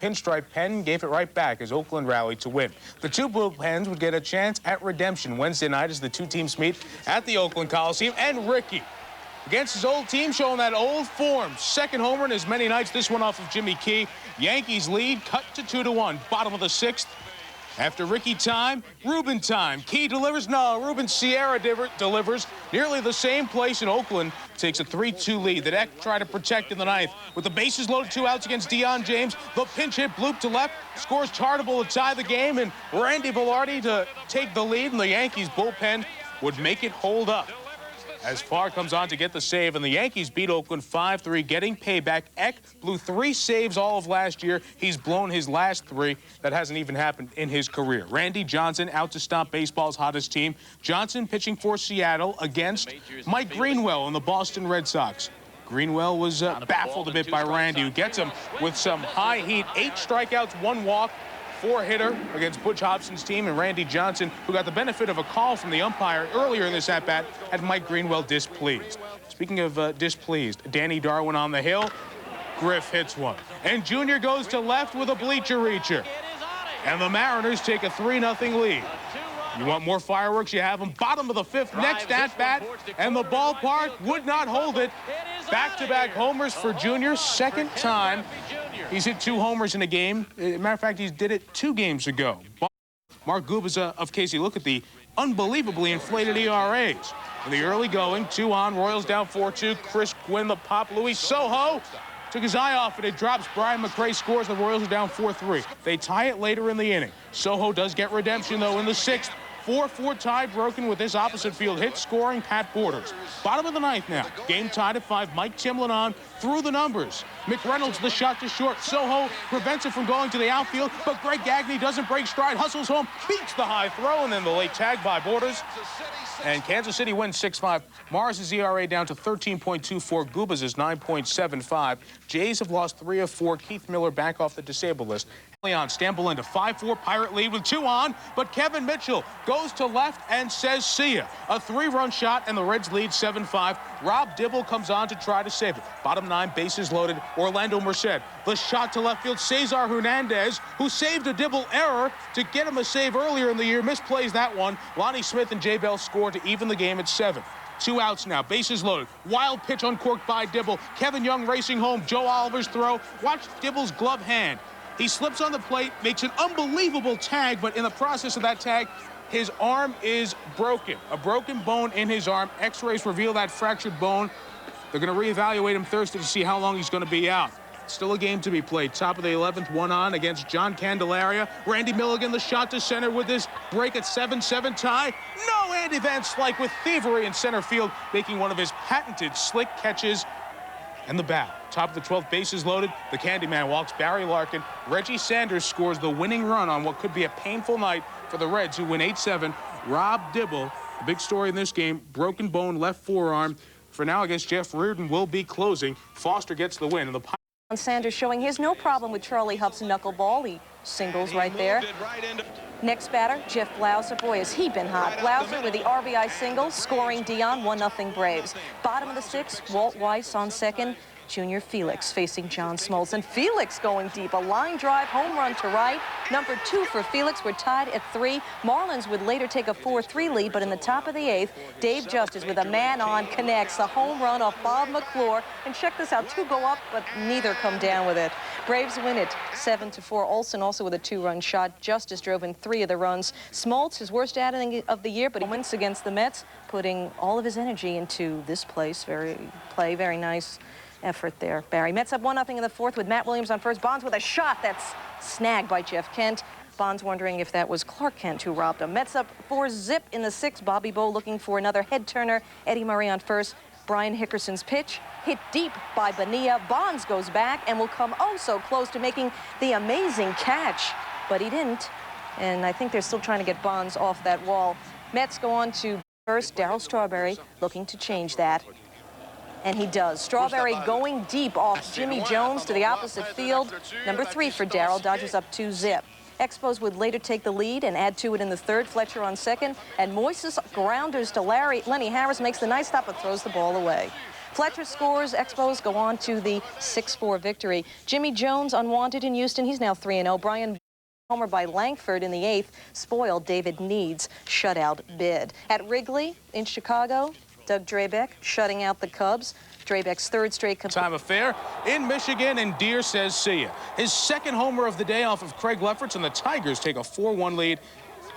Pinstripe pen gave it right back as Oakland rallied to win. The two bullpens would get a chance at redemption Wednesday night as the two teams meet at the Oakland Coliseum. And Ricky, against his old team, showing that old form. Second homer in as many nights, this one off of Jimmy Key. Yankees lead cut to 2-1. Bottom of the sixth. After Ricky time, Ruben time. Key delivers. No, Ruben Sierra delivers. Nearly the same place in Oakland. Takes a 3-2 lead. The deck try to protect in the ninth. With the bases loaded, 2 outs against Deion James. The pinch hit bloop to left. Scores Chartable to tie the game. And Randy Velarde to take the lead. And the Yankees bullpen would make it hold up. As Farr comes on to get the save, and the Yankees beat Oakland 5-3, getting payback. Eck blew 3 saves all of last year. He's blown his last 3. That hasn't even happened in his career. Randy Johnson out to stop baseball's hottest team. Johnson pitching for Seattle against Mike Greenwell and the Boston Red Sox. Greenwell was baffled a bit by Randy, who gets him with some high heat. 8 strikeouts, 1 walk. 4-hitter against Butch Hobson's team, and Randy Johnson, who got the benefit of a call from the umpire earlier in this at-bat, had Mike Greenwell displeased. Speaking of displeased, Danny Darwin on the hill. Griff hits one. And Junior goes to left with a bleacher reacher. And the Mariners take a 3-0 lead. You want more fireworks? You have them. Bottom of the 5th, next at-bat, and the ballpark would not hold it. Back-to-back homers for Junior, second time. He's hit 2 homers in a game. Matter of fact, he did it 2 games ago. Mark Gubicza of Casey, look at the unbelievably inflated ERAs. In the early going, 2 on, Royals down 4-2. Chris Quinn, the pop. Luis Sojo took his eye off it. It drops. Brian McRae scores. The Royals are down 4-3. They tie it later in the inning. Sojo does get redemption, though, in the 6th. 4-4 tie broken with this opposite field hit, scoring Pat Borders. Bottom of the 9th now. Game tied at 5. Mike Timlin on through the numbers. McReynolds the shot to short. Sojo prevents it from going to the outfield, but Greg Gagne doesn't break stride. Hustles home, beats the high throw, and then the late tag by Borders. And Kansas City wins 6-5. Mars' ERA down to 13.24. Gubas is 9.75. Jays have lost 3 of 4. Keith Miller back off the disabled list. On Stample into 5-4 Pirate lead with 2 on, but Kevin Mitchell goes to left and says see ya. A 3-run shot, and the Reds lead 7-5. Rob Dibble comes on to try to save it. Bottom 9, bases loaded. Orlando Merced. The shot to left field. Cesar Hernandez, who saved a Dibble error to get him a save earlier in the year, misplays that one. Lonnie Smith and Jay Bell score to even the game at 7. 2 outs now, bases loaded. Wild pitch uncorked by Dibble. Kevin Young racing home. Joe Oliver's throw. Watch Dibble's glove hand. He slips on the plate, makes an unbelievable tag, but in the process of that tag, his arm is broken. A broken bone in his arm. X-rays reveal that fractured bone. They're going to reevaluate him Thursday to see how long he's going to be out. Still a game to be played. Top of the 11th, 1 on against John Candelaria. Randy Milligan, the shot to center with this break at 7-7 tie. No, Andy Van Slyke with thievery in center field, making one of his patented slick catches. And the bat. Top of the 12th, bases loaded. The Candyman walks Barry Larkin. Reggie Sanders scores the winning run on what could be a painful night for the Reds, who win 8-7. Rob Dibble, the big story in this game, broken bone left forearm. For now, I guess Jeff Reardon will be closing. Foster gets the win. And the Sanders showing he has no problem with Charlie Huff's knuckleball. He singles right there. Next batter, Jeff Blauser. Boy, has he been hot. Blauser with the RBI single, scoring Deion, 1-0 Braves. Bottom of the 6th, Walt Weiss on second. Junior Felix facing John Smoltz. And Felix going deep. A line drive, home run to right. Number 2 for Felix. We're tied at 3. Marlins would later take a 4-3 lead, but in the top of the 8th, Dave Justice with a man on connects. The home run off Bob McClure. And check this out, 2 go up, but neither come down with it. Braves win it 7-4. Olsen also with a 2-run shot. Justice drove in 3 of the runs. Smoltz, his worst outing of the year, but he wins against the Mets, putting all of his energy into this place. Very nice effort there. Barry. Mets up 1-0 in the 4th with Matt Williams on first. Bonds with a shot that's snagged by Jeff Kent. Bonds wondering if that was Clark Kent who robbed him. Mets up 4-zip in the 6th. Bobby Bowe looking for another head turner. Eddie Murray on first. Brian Hickerson's pitch hit deep by Bonilla. Bonds goes back and will come oh so close to making the amazing catch, but he didn't. And I think they're still trying to get Bonds off that wall. Mets go on to first. Darryl Strawberry looking to change that. And he does. Strawberry going deep off Jimmy Jones to the opposite field. Number 3 for Darryl. Dodgers up 2-zip. Expos would later take the lead and add to it in the 3rd. Fletcher on second. And Moises grounders to Lenny Harris makes the nice stop but throws the ball away. Fletcher scores. Expos go on to the 6-4 victory. Jimmy Jones unwanted in Houston. He's now 3-0. Brian homer by Langford in the 8th spoiled David Need's shutout bid. At Wrigley in Chicago, Doug Drabek shutting out the Cubs. Drabek's third straight time affair in Michigan, and Deere says see ya. His second homer of the day off of Craig Lefferts, and the Tigers take a 4-1 lead.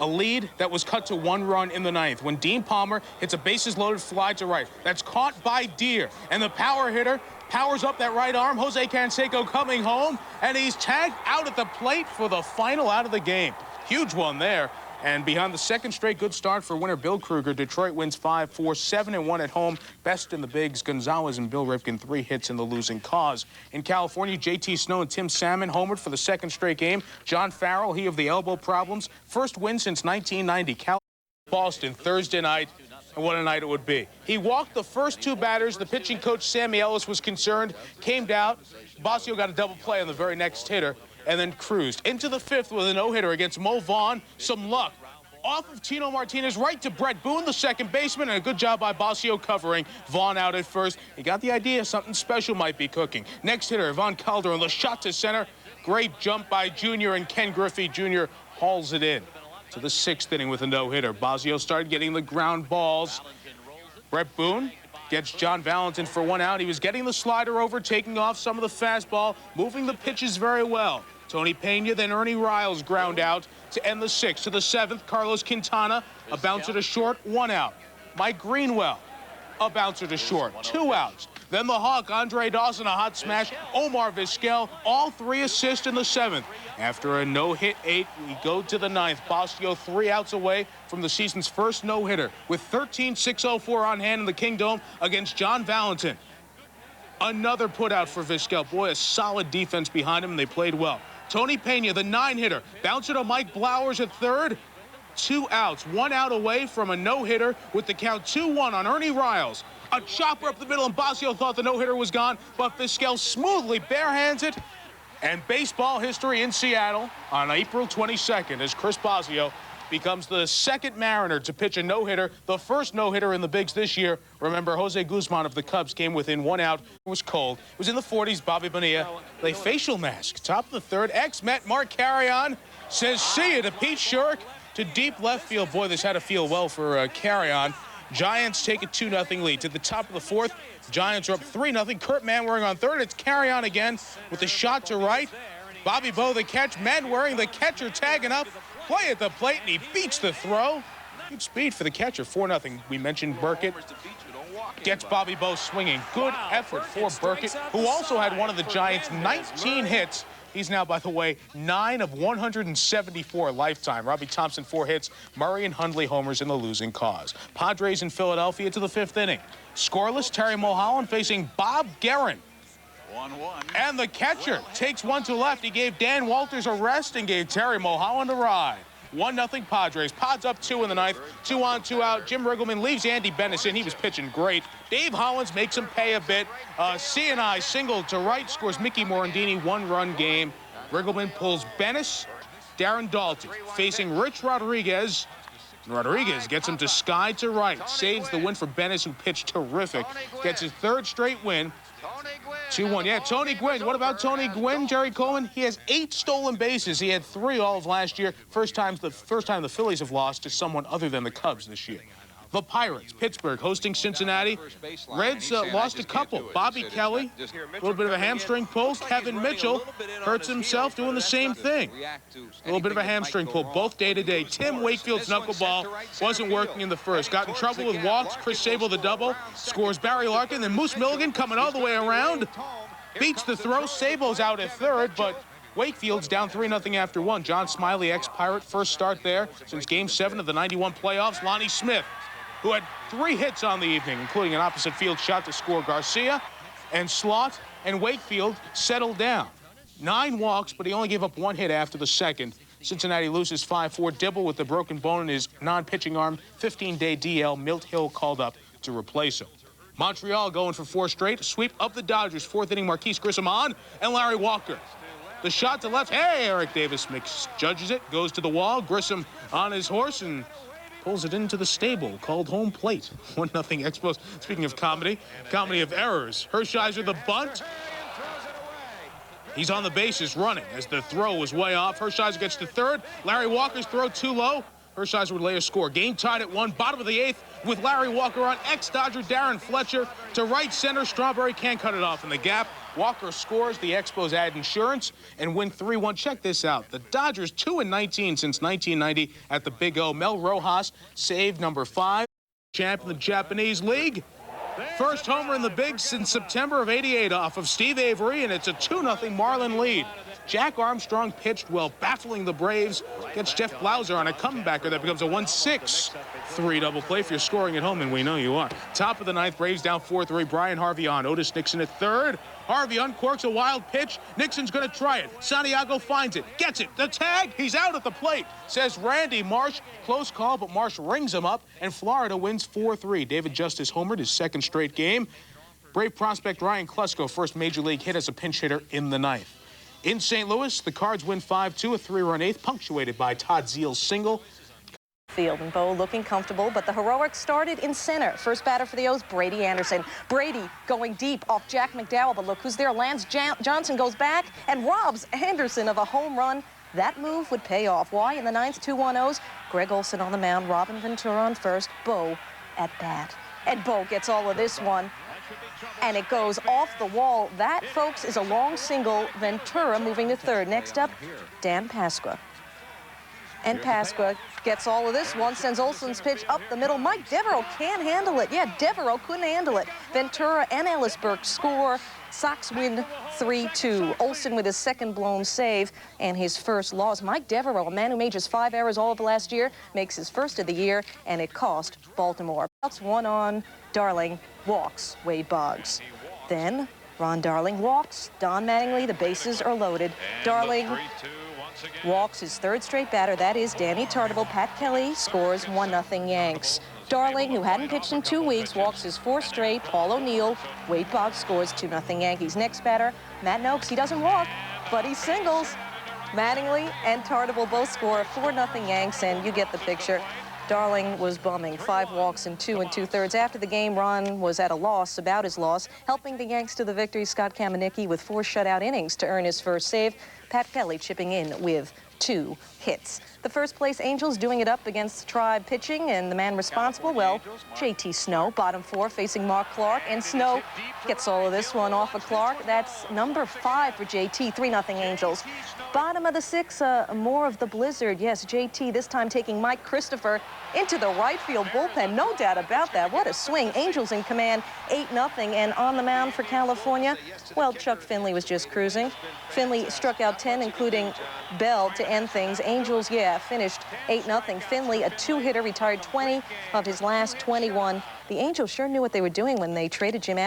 A lead that was cut to 1 run in the 9th when Dean Palmer hits a bases-loaded fly to right. That's caught by Deere, and the power hitter powers up that right arm. Jose Canseco coming home, and he's tagged out at the plate for the final out of the game. Huge one there. And behind the second straight good start for winner Bill Kruger, Detroit wins 5-4, 7-1 at home. Best in the bigs, Gonzalez and Bill Ripken, 3 hits in the losing cause. In California, J.T. Snow and Tim Salmon homered for the second straight game. John Farrell, he of the elbow problems, first win since 1990. Boston Thursday night, and what a night it would be. He walked the first 2 batters. The pitching coach, Sammy Ellis, was concerned, came down. Bosio got a double play on the very next hitter, and then cruised into the 5th with a no-hitter against Mo Vaughn. Some luck. Off of Tino Martinez, right to Brett Boone, the second baseman, and a good job by Bosio covering. Vaughn out at first. He got the idea something special might be cooking. Next hitter, Ivan Calderon, the shot to center. Great jump by Junior, and Ken Griffey Jr. hauls it in to the 6th inning with a no-hitter. Bosio started getting the ground balls. Brett Boone gets John Valentin for 1 out. He was getting the slider over, taking off some of the fastball, moving the pitches very well. Tony Pena, then Ernie Riles ground out to end the 6th. To the 7th, Carlos Quintana, a bouncer to short, 1 out. Mike Greenwell, a bouncer to short, 2 outs. Then the Hawk, Andre Dawson, a hot smash. Omar Vizquel, all 3 assists in the 7th. After a no-hit 8, we go to the 9th. Bosio 3 outs away from the season's first no-hitter with 13-6-0-4 on hand in the Kingdome against John Valentin. Another put-out for Vizquel. Boy, a solid defense behind him, and they played well. Tony Pena, the 9-hitter, bouncer to Mike Blowers at 3rd. 2 outs, 1 out away from a no-hitter with the count 2-1 on Ernie Riles. A chopper up the middle, and Bosio thought the no-hitter was gone, but Vizquel smoothly barehands it. And baseball history in Seattle on April 22nd as Chris Bosio becomes the 2nd Mariner to pitch a no-hitter, the first no-hitter in the bigs this year. Remember, Jose Guzman of the Cubs came within 1 out. It was cold. It was in the 40s. Bobby Bonilla, a facial mask. Top of the 3rd, ex-Met Mark Carrion says see ya to Pete Sherrick to deep left field. Boy, this had to feel well for Carrion. Giants take a 2-0 lead. To the top of the 4th, Giants are up 3-0. Kurt Manwaring on 3rd. It's Carrion again with the shot to right. Bobby Bowe the catch. Manwaring the catcher tagging up. Play at the plate, and he beats the throw. Good speed for the catcher. 4-0. We mentioned Burkett. Gets Bobby Bowe swinging. Good effort for Burkett, who also had one of the Giants' 19 hits. He's now, by the way, 9 of 174 lifetime. Robbie Thompson, 4 hits. Murray and Hundley homers in the losing cause. Padres in Philadelphia to the 5th inning. Scoreless, Terry Mulholland facing Bob Guerin. 1-1. And the catcher takes 1 to left. He gave Dan Walters a rest and gave Terry Mulholland a ride. 1-0 Padres. Pods up 2 in the 9th. 2 on, 2 out. Jim Riggleman leaves Andy Bennis in. He was pitching great. Dave Hollins makes him pay a bit. C&I single to right, scores Mickey Morandini, 1-run game. Riggleman pulls Bennis. Darren Daulty facing Rich Rodriguez. Rodriguez gets him to sky to right. Saves the win for Bennis, who pitched terrific. Gets his 3rd straight win. 2-1. Yeah, Tony Gwynn. What about Tony Gwynn, Jerry Coleman? He has 8 stolen bases. He had 3 all of last year. First time the Phillies have lost to someone other than the Cubs this year. The Pirates, Pittsburgh, hosting Cincinnati. Reds lost a couple. Bobby Kelly, a little bit of a hamstring pull. Kevin Mitchell hurts himself doing the same thing. A little bit of a hamstring pull, both day-to-day. Tim Wakefield's knuckleball wasn't working in the first. Got in trouble with walks. Chris Sable, the double, scores Barry Larkin. Then Moose Milligan coming all the way around. Beats the throw. Sable's out at 3rd, but Wakefield's down 3-0 after 1. John Smiley, ex-Pirate, first start there since Game 7 of the 91 playoffs. Lonnie Smith, who had 3 hits on the evening, including an opposite field shot to score Garcia. And Slot and Wakefield settled down. 9 walks, but he only gave up 1 hit after the 2nd. Cincinnati loses 5-4. Dibble with the broken bone in his non-pitching arm. 15-day DL. Milt Hill called up to replace him. Montreal going for 4 straight. Sweep up the Dodgers. 4th inning, Marquise Grissom on, and Larry Walker. The shot to left. Hey, Eric Davis judges it. Goes to the wall. Grissom on his horse, and pulls it into the stable, called home plate. 1-0 Expos. Speaking of comedy of errors. Hershiser the bunt. He's on the bases running as the throw was way off. Hershiser gets to third. Larry Walker's throw too low. Hershiser would lay a score. Game tied at 1, bottom of the 8th, with Larry Walker on. Ex-Dodger Darren Fletcher to right center. Strawberry can't cut it off in the gap. Walker scores. The Expos add insurance and win 3-1. Check this out. The Dodgers 2-19 since 1990 at the Big O. Mel Rojas saved number 5. Champ in the Japanese League. First homer in the Bigs since September of '88 off of Steve Avery, and it's a 2-0 Marlin lead. Jack Armstrong pitched well, baffling the Braves. Gets Jeff Blauser on a comebacker that becomes a 1-6-3 double play if you're scoring at home, and we know you are. Top of the 9th, Braves down 4-3. Brian Harvey on. Otis Nixon at third. Harvey uncorks a wild pitch. Nixon's going to try it. Santiago finds it. Gets it. The tag. He's out at the plate, says Randy Marsh. Close call, but Marsh rings him up, and Florida wins 4-3. David Justice homered his 2nd straight game. Brave prospect Ryan Klesko, first major league hit as a pinch hitter in the 9th. In St. Louis, the Cards win 5-2, a 3-run 8th, punctuated by Todd Zeal's single. Field and Bo looking comfortable, but the heroics started in center. First batter for the O's, Brady Anderson. Brady going deep off Jack McDowell, but look who's there. Lance Johnson goes back and robs Anderson of a home run. That move would pay off. Why? In the 9th, 2-1 O's, Greg Olson on the mound, Robin Ventura on first, Bo at bat. And Bo gets all of this one, and it goes off the wall. That, folks, is a long single. Ventura moving to third. Next up, Dan Pasqua. And Pasqua gets all of this one, sends Olson's pitch up the middle. Mike Devereaux can't handle it. Yeah, Devereaux couldn't handle it. Ventura and Ellisburg score. Sox win 3-2. Olson with his 2nd blown save and his first loss. Mike Devereaux, a man who made just 5 errors all of last year, makes his first of the year, and it cost Baltimore. Outs 1 on. Darling walks Wade Boggs. Then Ron Darling walks Don Mattingly. The bases are loaded. Darling walks his 3rd straight batter. That is Danny Tartable. Pat Kelly scores 1-0 Yanks. Darling, who hadn't pitched in 2 weeks, walks his 4th straight. Paul O'Neill. Wade Boggs scores 2-0 Yankees. Next batter, Matt Noakes. He doesn't walk, but he singles. Mattingly and Tartable both score 4-0 Yanks, and you get the picture. Darling was bumming. 5 walks in 2 2/3. After the game, Ron was at a loss about his loss, helping the Yanks to the victory. Scott Kamenicki with 4 shutout innings to earn his first save. Pat Kelly chipping in with 2 hits. The first place Angels doing it up against Tribe pitching, and the man responsible, well, JT Snow, bottom 4, facing Mark Clark, and Snow gets all of this one off of Clark. That's number 5 for JT, 3-0 Angels. Bottom of the 6th, more of the blizzard. Yes, JT this time taking Mike Christopher into the right field bullpen. No doubt about that. What a swing. Angels in command, 8-0, and on the mound for California, well, Chuck Finley was just cruising. Finley struck out 10, including Bell, to end things. Angels, yeah, finished 8-0. Finley, a 2-hitter, retired 20 of his last 21. The Angels sure knew what they were doing when they traded Jim